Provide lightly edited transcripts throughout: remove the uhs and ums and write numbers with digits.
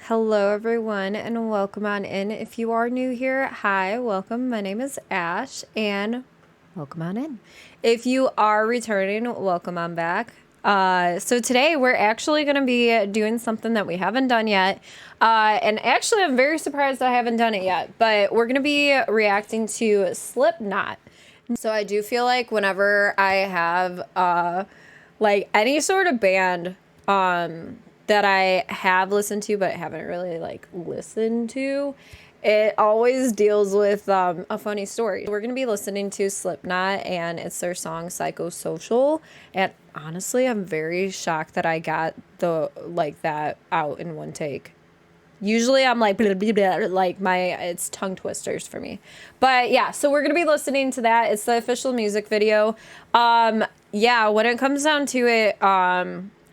Hello, everyone, and welcome on in. If you are new here, hi, welcome. My name is Ash, and welcome on in. If you are returning, welcome on back. So today we're actually going to be doing something that we haven't done yet. And actually, I'm very surprised I haven't done it yet, but we're going to be reacting to Slipknot. So I do feel like whenever I have like any sort of band that I have listened to but haven't really like listened to, it always deals with a funny story. We're gonna be listening to Slipknot, and it's their song Psychosocial. And honestly, I'm very shocked that I got that out in one take. Usually I'm like, blah, blah, blah, like it's tongue twisters for me. But yeah, so we're going to be listening to that. It's the official music video. Yeah, when it comes down to it,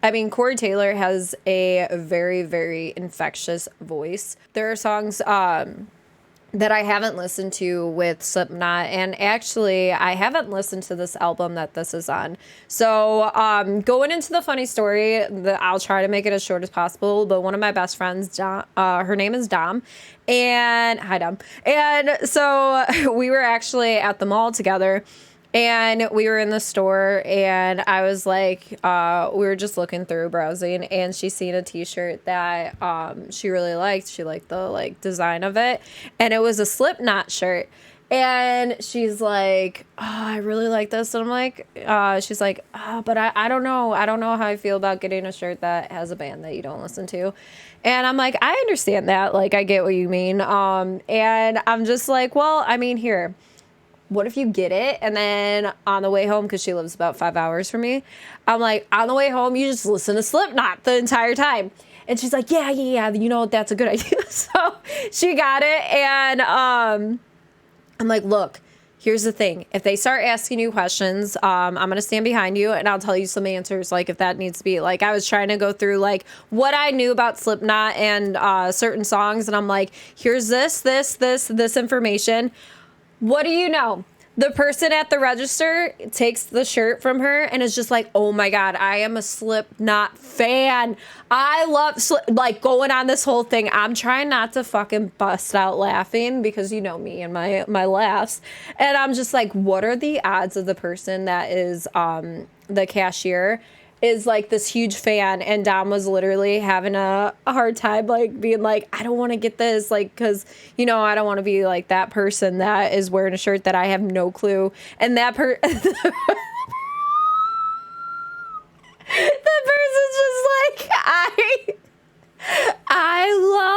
I mean, Corey Taylor has a very, very infectious voice. There are songs, that I haven't listened to with Slipknot, and actually I haven't listened to this album that this is on. So going into the funny story, I'll try to make it as short as possible, but one of my best friends, her name is Dom, and hi Dom, and so we were actually at the mall together. And we were in the store, and I was like, we were just looking through, browsing, and she seen a t-shirt that she really liked. She liked the design of it, and it was a Slipknot shirt. And she's like, oh, I really like this. And I'm like, she's like, oh, but I don't know. I don't know how I feel about getting a shirt that has a band that you don't listen to. And I'm like, I understand that. Like, I get what you mean. And I'm just like, well, I mean, here. What if you get it, and then on the way home, because she lives about 5 hours from me, I'm like, on the way home, you just listen to Slipknot the entire time. And she's like, yeah, you know, that's a good idea. So she got it, and I'm like, look, here's the thing. If they start asking you questions, I'm going to stand behind you, and I'll tell you some answers, like, if that needs to be. Like, I was trying to go through, like, what I knew about Slipknot and certain songs, and I'm like, here's this information. What do you know? The person at the register takes the shirt from her and is just like, oh my God, I am a Slipknot fan. I love, going on this whole thing. I'm trying not to fucking bust out laughing because you know me and my laughs. And I'm just like, what are the odds of the person that is the cashier is like this huge fan, and Dom was literally having a hard time, like being like, I don't want to get this, like, because, you know, I don't want to be like that person that is wearing a shirt that I have no clue. And that the person's just like, I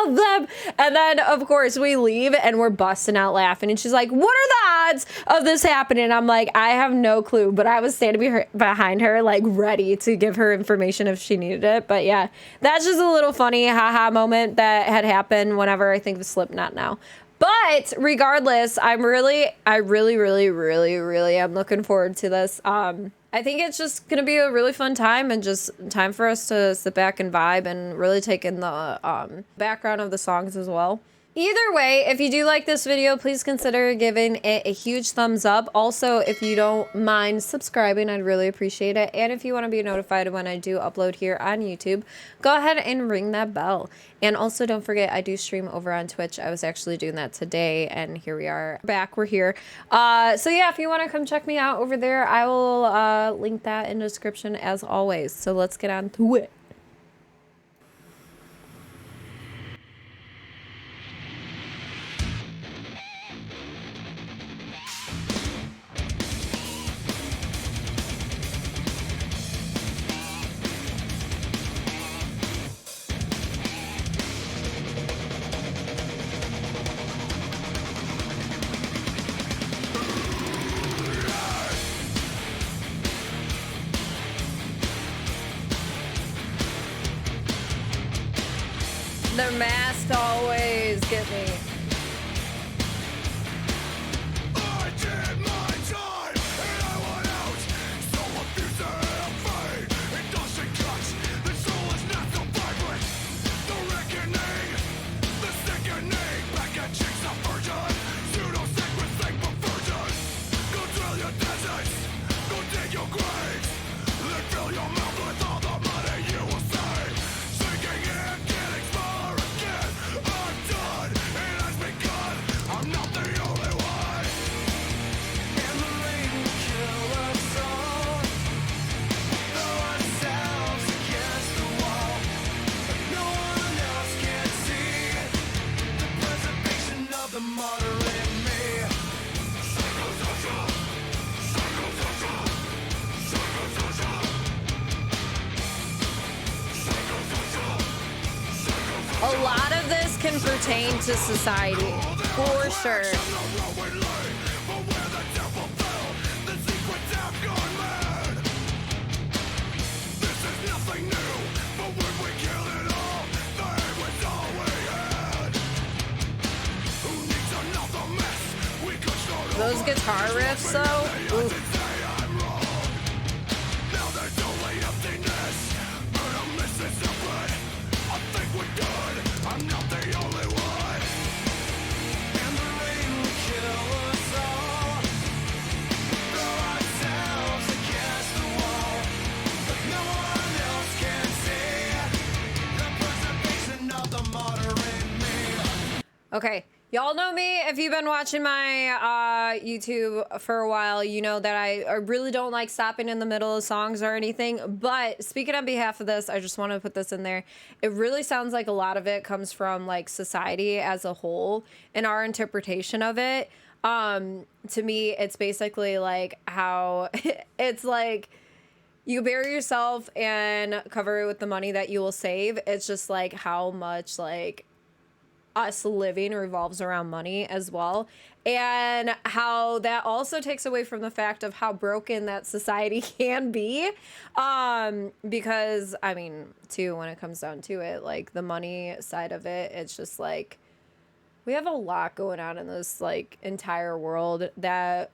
love them. And then, of course, we leave and we're busting out laughing. And she's like, what are the odds of this happening? I'm like, I have no clue. But I was standing behind her, like, ready to give her information if she needed it. But yeah, that's just a little funny haha moment that had happened whenever I think of Slipknot now. But regardless, I really am looking forward to this. I think it's just going to be a really fun time, and just time for us to sit back and vibe and really take in the background of the songs as well. Either way, if you do like this video, please consider giving it a huge thumbs up. Also, if you don't mind subscribing, I'd really appreciate it. And if you want to be notified when I do upload here on YouTube, go ahead and ring that bell. And also, don't forget, I do stream over on Twitch. I was actually doing that today, and here we are back. We're here. So yeah, if you want to come check me out over there, I will link that in the description as always. So let's get on to it. Their masks always get me. I did my time and I went out, so abused and afraid. It doesn't cut, the soul is not so vibrant. The reckoning, the sickening, back at chicks of virgin. Pseudo-sacred fake perversion. Go drill your deserts, go dig your graves, then fill your mouth with all the money you will save. Sinking in, getting far again. A lot of this can pertain to society, for sure. Those guitar riffs, though. Oof. Okay, y'all know me. If you've been watching my YouTube for a while, you know that I really don't like stopping in the middle of songs or anything. But speaking on behalf of this, I just want to put this in there. It really sounds like a lot of it comes from like society as a whole and our interpretation of it. To me, it's basically like how it's like you bury yourself and cover it with the money that you will save. It's just like how much like us living revolves around money as well, and how that also takes away from the fact of how broken that society can be, because I mean too, when it comes down to it, like the money side of it, it's just like we have a lot going on in this like entire world that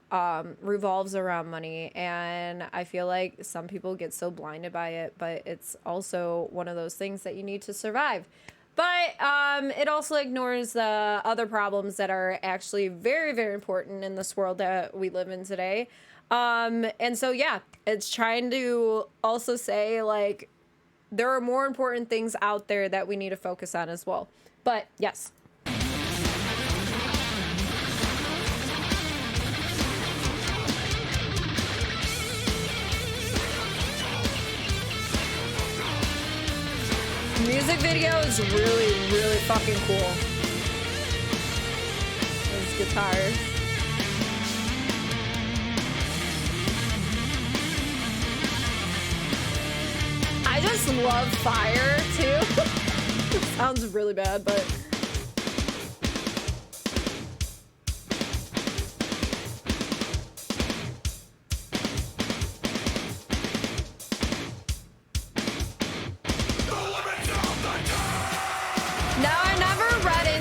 revolves around money, and I feel like some people get so blinded by it, but it's also one of those things that you need to survive. But it also ignores the other problems that are actually very, very important in this world that we live in today. And so, yeah, it's trying to also say, like, there are more important things out there that we need to focus on as well. But, yes. Music video is really, really fucking cool. This guitar. I just love fire too. It sounds really bad, but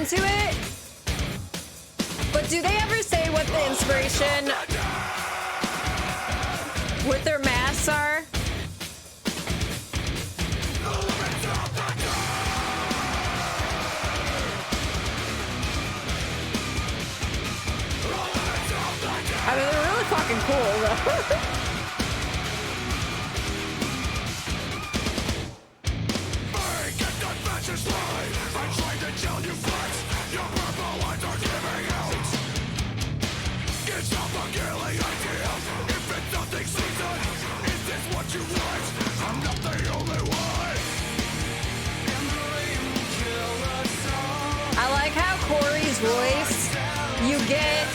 to it. But do they ever say what the inspiration with their masks are? I mean, they're really fucking cool though. I like how Corey's voice, you get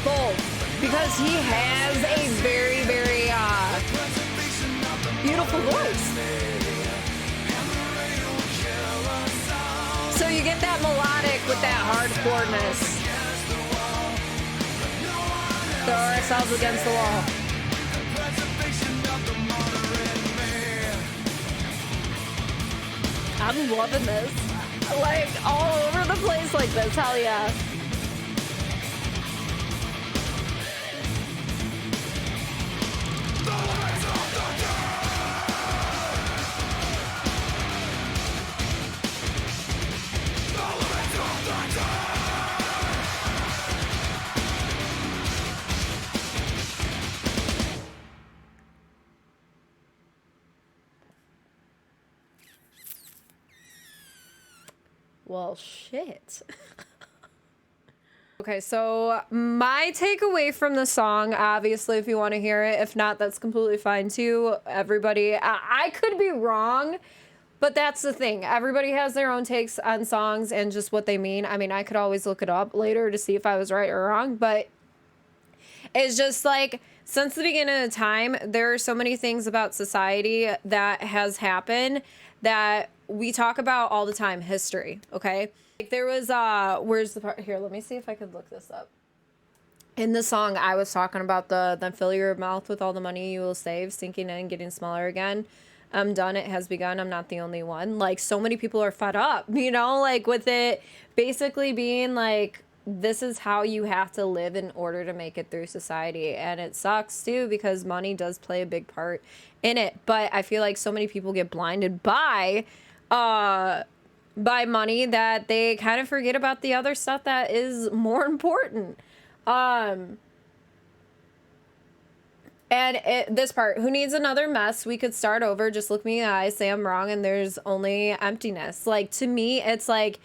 both, because he has a very, very beautiful voice. So you get that melodic with that hardcoreness. Throw ourselves against the wall. I'm loving this. Like, all over the place like this. Hell yeah. Well, shit. Okay, so my takeaway from the song, obviously, if you want to hear it, if not, that's completely fine too. Everybody, I could be wrong, but that's the thing. Everybody has their own takes on songs and just what they mean. I mean, I could always look it up later to see if I was right or wrong, but it's just like, since the beginning of time, there are so many things about society that has happened that we talk about all the time history, okay? Like there was where's the part here? Let me see if I could look this up. In the song, I was talking about the then fill your mouth with all the money you will save, sinking in, getting smaller again. I'm done. It has begun. I'm not the only one. Like so many people are fed up, like with it basically being like this is how you have to live in order to make it through society. And it sucks too because money does play a big part in it. But I feel like so many people get blinded by money that they kind of forget about the other stuff that is more important. And this part, who needs another mess? We could start over. Just look me in the eye, say I'm wrong, and there's only emptiness. Like, to me, it's like,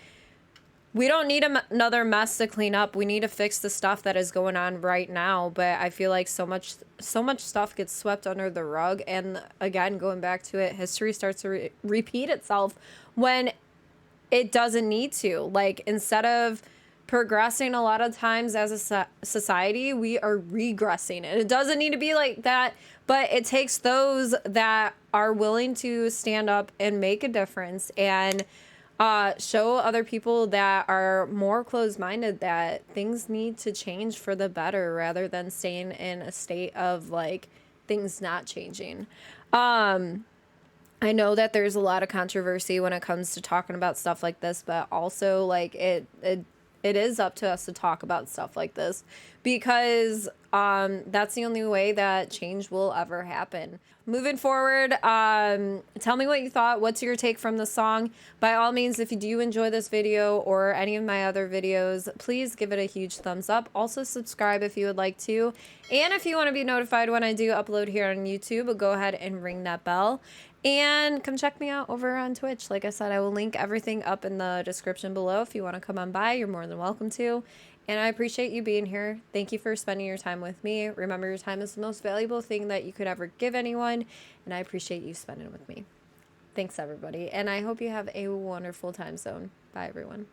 we don't need another mess to clean up. We need to fix the stuff that is going on right now. But I feel like so much stuff gets swept under the rug. And again, going back to it, history starts to repeat itself when it doesn't need to. Like, instead of progressing a lot of times as a society, we are regressing. And it doesn't need to be like that, but it takes those that are willing to stand up and make a difference and show other people that are more closed-minded that things need to change for the better rather than staying in a state of like things not changing. I know that there's a lot of controversy when it comes to talking about stuff like this, but also like it is up to us to talk about stuff like this because that's the only way that change will ever happen. Moving forward, tell me what you thought. What's your take from the song? By all means, if you do enjoy this video or any of my other videos, please give it a huge thumbs up. Also subscribe if you would like to. And if you want to be notified when I do upload here on YouTube, go ahead and ring that bell. And come check me out over on Twitch. Like I said, I will link everything up in the description below. If you want to come on by, you're more than welcome to. And I appreciate you being here. Thank you for spending your time with me. Remember, your time is the most valuable thing that you could ever give anyone. And I appreciate you spending it with me. Thanks, everybody. And I hope you have a wonderful time zone. Bye, everyone.